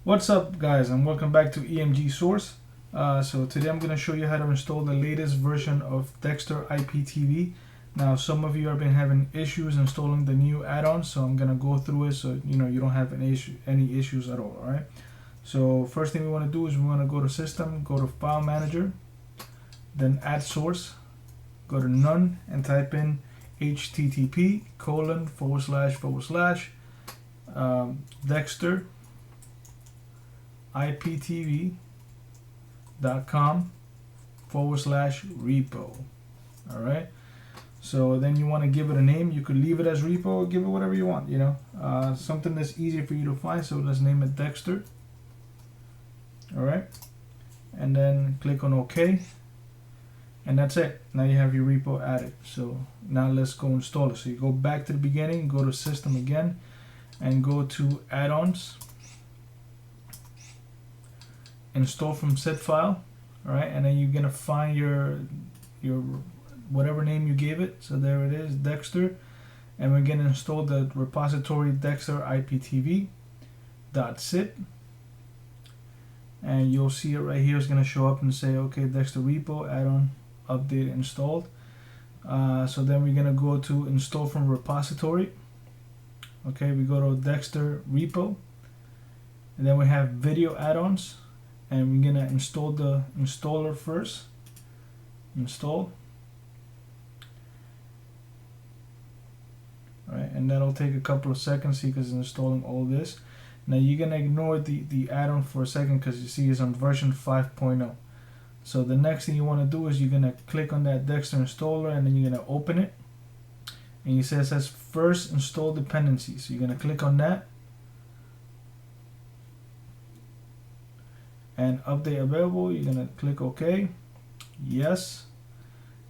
What's up, guys, and welcome back to EMG Source. So today I'm going to show you how to install the latest version of DEXTER iptv. Now some of you have been having issues installing the new add-ons, so I'm going to go through it so you don't have any issues at all. Alright, so first thing we want to do is we want to go to System, go to File Manager, then Add Source, go to None and type in http:// dexteriptv.com/repo. Alright, so then you want to give it a name. You could leave it as repo or give it whatever you want, something that's easy for you to find. So let's name it Dexter. Alright, and then click on OK, and that's it. Now you have your repo added. So now let's go install it. So you go back to the beginning, go to System again, and go to Add-ons, install from set file. Alright, and then you're gonna find your whatever name you gave it. So there it is, Dexter, and we're gonna install the repository Dexter iptv.zip, and you'll see it right here. It's gonna show up and say, okay, Dexter repo add-on update installed. So then we're gonna go to install from repository. Okay, we go to Dexter repo, and then we have video add-ons, and we're gonna install the installer first. Install. Alright, and that'll take a couple of seconds because it's installing all this. Now you're gonna ignore the add-on for a second because you see it's on version 5.0. So the next thing you want to do is you're gonna click on that Dexter installer, and then you're gonna open it, and you see it says first install dependencies. So you're gonna click on that, and update available. You're gonna click OK, yes,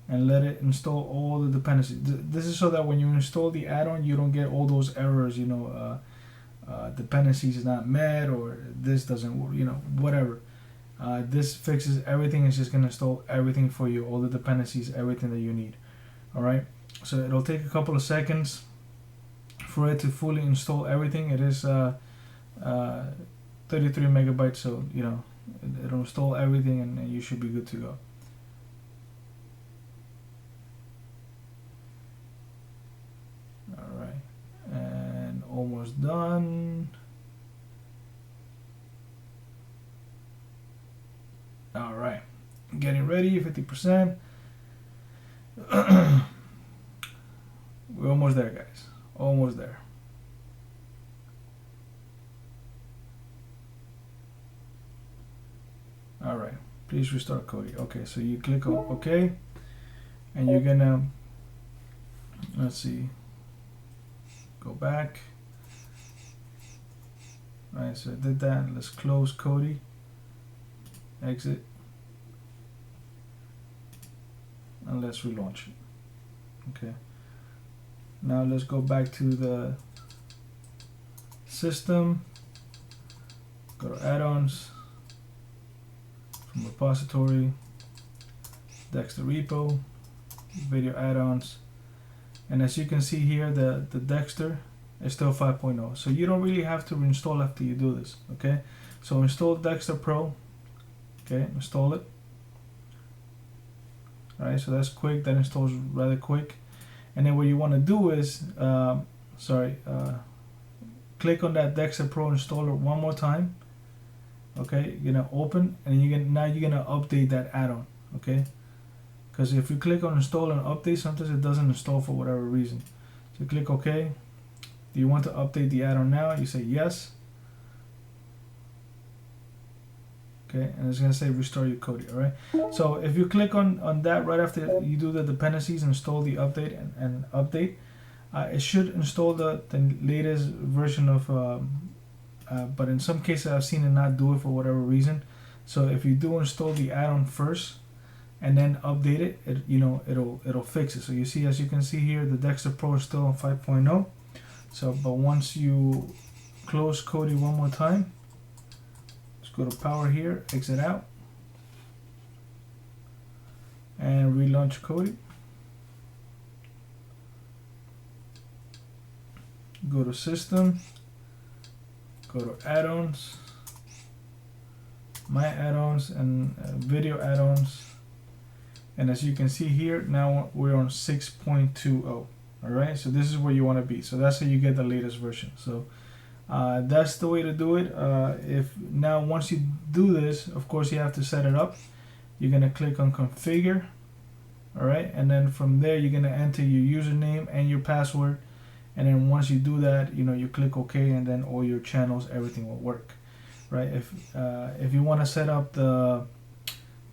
and let it install all the dependencies. This is so that when you install the add-on, you don't get all those errors, dependencies is not met, or this doesn't work, whatever. This fixes everything. It's just gonna install everything for you, all the dependencies, everything that you need. Alright, so it'll take a couple of seconds for it to fully install everything. It is 33 megabytes, so it'll install everything, and you should be good to go. Alright, and almost done. Alright, getting ready, 50%. We're almost there, guys. Almost there. Alright, please restart Cody. Okay, so you click on OK, and you're gonna, let's see, go back. Alright, so I did that. Let's close Cody, exit, and let's relaunch it. Okay, now let's go back to the system, go to add-ons, from repository, Dexter repo, video add-ons, and as you can see here, the Dexter is still 5.0, so you don't really have to reinstall after you do this. Okay, so install DexterPro. Okay, install it. Alright, so that's quick. That installs rather quick. And then what you want to do is, click on that DexterPro installer one more time. Okay, you're gonna open, and you're gonna update that add-on. Okay, because if you click on install and update, sometimes it doesn't install for whatever reason. So click OK. Do you want to update the add-on now? You say yes. Okay, and it's gonna say restart your Kodi. Alright, so if you click on that right after you do the dependencies, install the update and update, it should install the latest version of but in some cases I've seen it not do it for whatever reason. So if you do install the add-on first and then update it, it'll fix it. So you see, as you can see here, the Dexter Pro is still on 5.0. So but once you close Kodi one more time, go to power here, exit out, and relaunch Kodi. Go to system, go to add-ons, my add-ons and video add-ons. And as you can see here, now we're on 6.20. Alright, so this is where you want to be. So that's how you get the latest version. So that's the way to do it. Once you do this, of course you have to set it up. You're gonna click on configure. Alright, and then from there you're gonna enter your username and your password. And then once you do that, you click OK, and then all your channels, everything will work. Right? If you want to set up the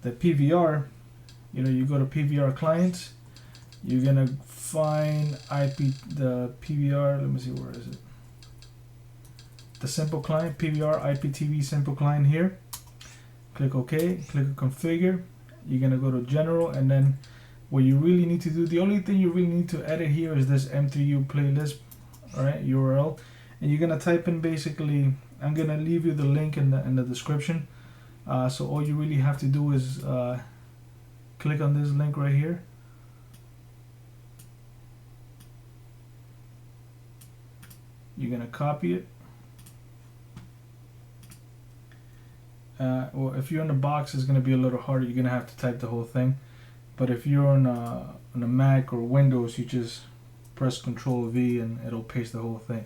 PVR, you go to PVR clients. You're gonna find the PVR. Let me see, where is it? The simple client, PVR iptv simple client here. Click OK. Click configure. You're gonna go to general, and then what you really need to do, the only thing you really need to edit here is this M3U playlist, all right, URL, and you're gonna type in basically. I'm gonna leave you the link in the description. So all you really have to do is click on this link right here. You're gonna copy it. Well, if you're in the box, it's gonna be a little harder. You're gonna have to type the whole thing. But if you're on a Mac or Windows, you just press Control V and it'll paste the whole thing.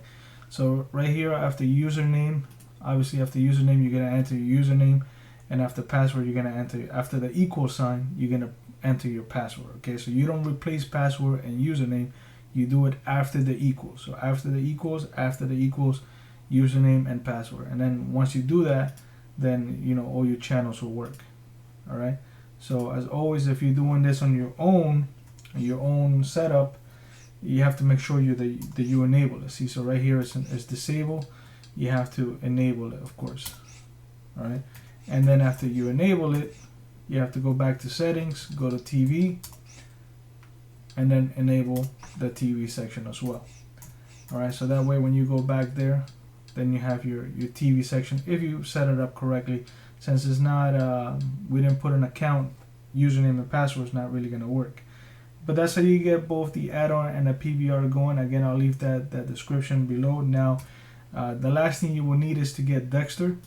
So right here after username, obviously after username you're gonna enter your username, and after password you're gonna enter, after the equal sign you're gonna enter your password. Okay, so you don't replace password and username, you do it after the equals. So after the equals, username and password, and then once you do that, then all your channels will work. All right. So as always, if you're doing this on your own setup, you have to make sure that you enable it. See, so right here it's disable. You have to enable it, of course. All right, and then after you enable it, you have to go back to settings, go to TV, and then enable the TV section as well. All right, so that way when you go back there, then you have your TV section if you set it up correctly. Since it's not, we didn't put an account, username and password, is not really gonna work. But that's how you get both the add-on and the PVR going. Again, I'll leave that description below. Now, the last thing you will need is to get DEXTER,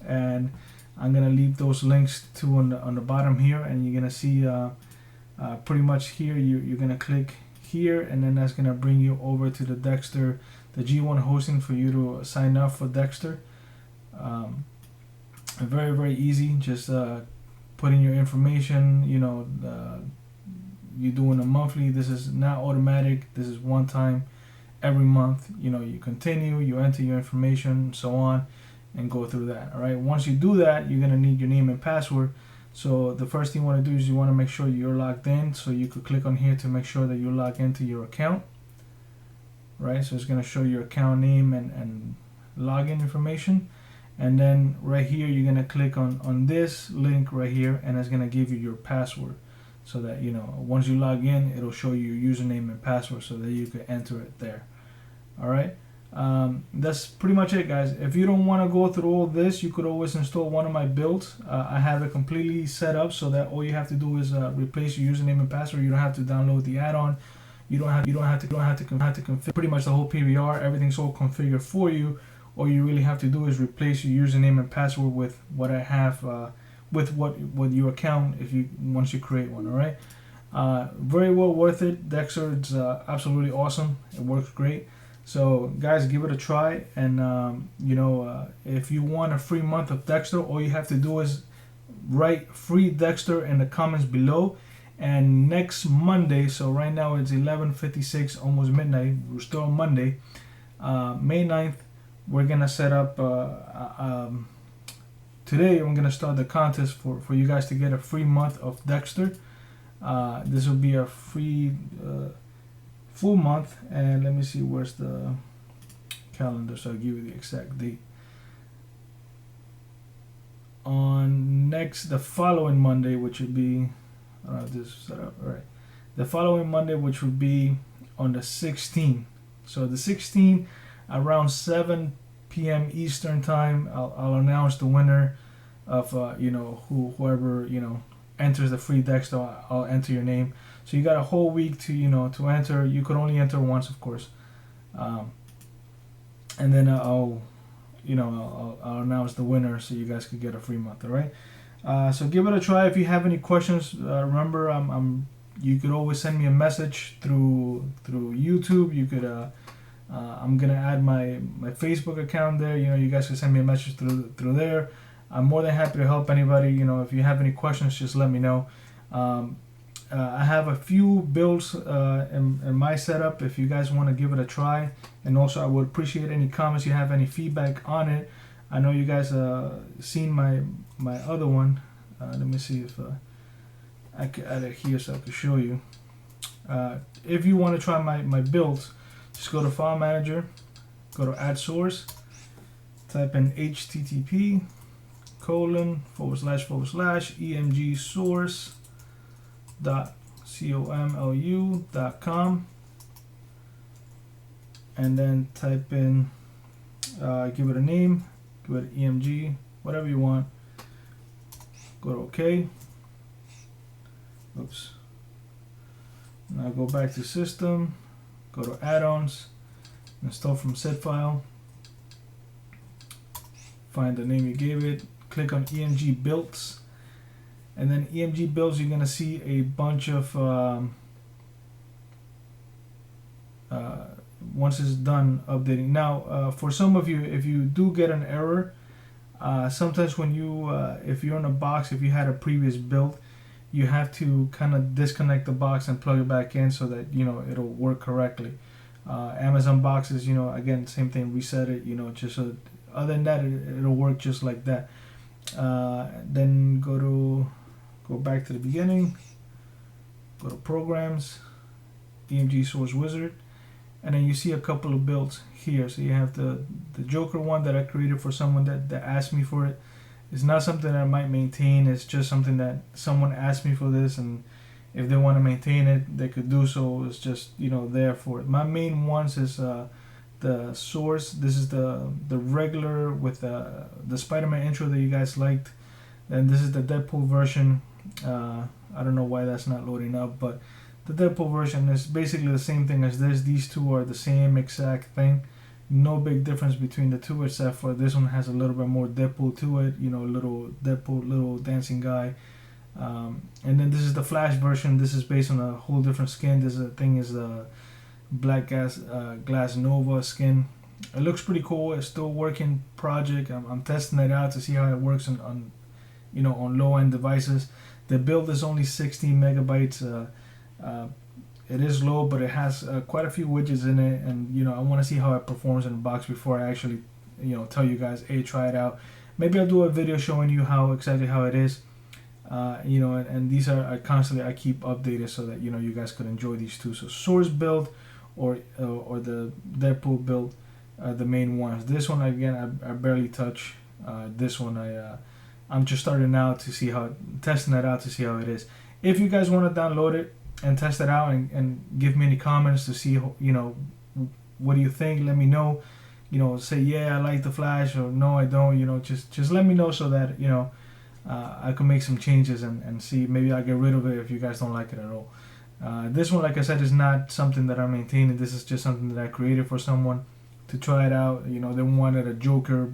and I'm gonna leave those links too on the bottom here, and you're gonna see pretty much here you're gonna click here, and then that's gonna bring you over to the DEXTER, the G1 hosting for you to sign up for DEXTER. Very, very easy. Just put in your information. You're doing a monthly. This is not automatic. This is one time every month. You continue, you enter your information, so on, and go through that. All right. Once you do that, you're gonna need your name and password. So the first thing you want to do is you want to make sure you're logged in. So you could click on here to make sure that you're logged into your account. Right. So it's gonna show your account name and login information. And then right here, you're gonna click on this link right here, and it's gonna give you your password, so that once you log in, it'll show you your username and password, so that you can enter it there. All right, that's pretty much it, guys. If you don't want to go through all this, you could always install one of my builds. I have it completely set up so that all you have to do is replace your username and password. You don't have to download the add-on. You don't have to configure pretty much the whole PVR. Everything's all configured for you. All you really have to do is replace your username and password with what I have, with your account once you create one. All right, very well worth it. DEXTER, it's absolutely awesome. It works great. So guys, give it a try. And if you want a free month of DEXTER, all you have to do is write free DEXTER in the comments below. And next Monday, so right now it's 11:56, almost midnight. We're still on Monday, May 9th. We're gonna set up today. I'm gonna start the contest for you guys to get a free month of DEXTER. This will be a free full month, and let me see, where's the calendar, so I'll give you the exact date. On the following Monday, which would be, I don't have this set up. All right, the following Monday, which would be on the 16th. So the 16th, around 7 p.m. Eastern time, I'll announce the winner of whoever enters the free DEXTER. I'll enter your name. So you got a whole week to enter. You could only enter once, of course, and then I'll I'll announce the winner so you guys could get a free month. All right. So give it a try. If you have any questions, remember you could always send me a message through YouTube. You could I'm gonna add my Facebook account there. You guys can send me a message through there. I'm more than happy to help anybody. If you have any questions, just let me know. I have a few builds in my setup if you guys want to give it a try, and also I would appreciate any comments you have, any feedback on it. I know you guys seen my other one. Let me see if I can add it here so I can show you. If you want to try my builds, just go to File Manager, go to Add Source, type in http://emg source.comlu.com, and then type in, give it a name, give it EMG, whatever you want. Go to OK. Oops. Now go back to System, go to Add-ons, install from set file, find the name you gave it, click on EMG builds, and then EMG builds, you're going to see a bunch of once it's done updating. Now for some of you, if you do get an error, sometimes when you if you're in a box, if you had a previous build, you have to kind of disconnect the box and plug it back in so that it'll work correctly. Amazon boxes, again, same thing, reset it, just so other than that it'll work just like that. Then go back to the beginning, go to Programs, EMG Source Wizard, and then you see a couple of builds here. So you have the Joker one that I created for someone that asked me for it. It's not something that I might maintain. It's just something that someone asked me for this, and if they want to maintain it, they could do so. It's just there for it. My main ones is the Source. This is the regular with the Spider-Man intro that you guys liked. And this is the Deadpool version. I don't know why that's not loading up, but the Deadpool version is basically the same thing as this. These two are the same exact thing. No big difference between the two, except for this one has a little bit more Deadpool to it. Little Deadpool, little dancing guy. And then this is the Flash version. This is based on a whole different skin. This thing is a Black Glass Nova skin. It looks pretty cool. It's still a working project. I'm testing it out to see how it works on low-end devices. The build is only 16 megabytes. It is low, but it has quite a few widgets in it, and I want to see how it performs in the box before I actually tell you guys, hey, try it out. Maybe I'll do a video showing you exactly how it is. And these are constantly, I keep updated so that you guys could enjoy these two. So Source build or the Deadpool build, the main ones. This one again I barely touch. This one I'm just starting out to see testing it out to see how it is. If you guys want to download it and test it out and give me any comments to see what do you think, let me know. Say yeah, I like the Flash, or no, I don't. Just let me know so that I can make some changes and see, maybe I'll get rid of it if you guys don't like it at all. This one, like I said, is not something that I'm maintaining. This is just something that I created for someone to try it out. They wanted a Joker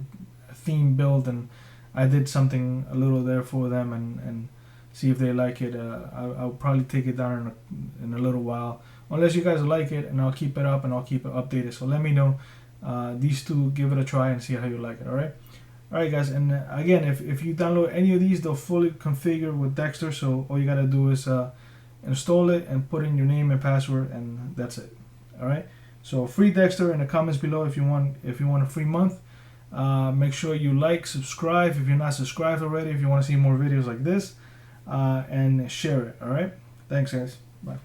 theme build, and I did something a little there for them and see if they like it. I'll probably take it down in a little while, unless you guys like it, and I'll keep it up and I'll keep it updated. So let me know. These two, give it a try and see how you like it. Alright guys, and again, if you download any of these, they'll fully configure with Dexter. So all you gotta do is install it and put in your name and password, and that's it. Alright, so free Dexter in the comments below if you want a free month. Make sure you subscribe if you're not subscribed already, if you want to see more videos like this, and share it. Alright, thanks guys, bye.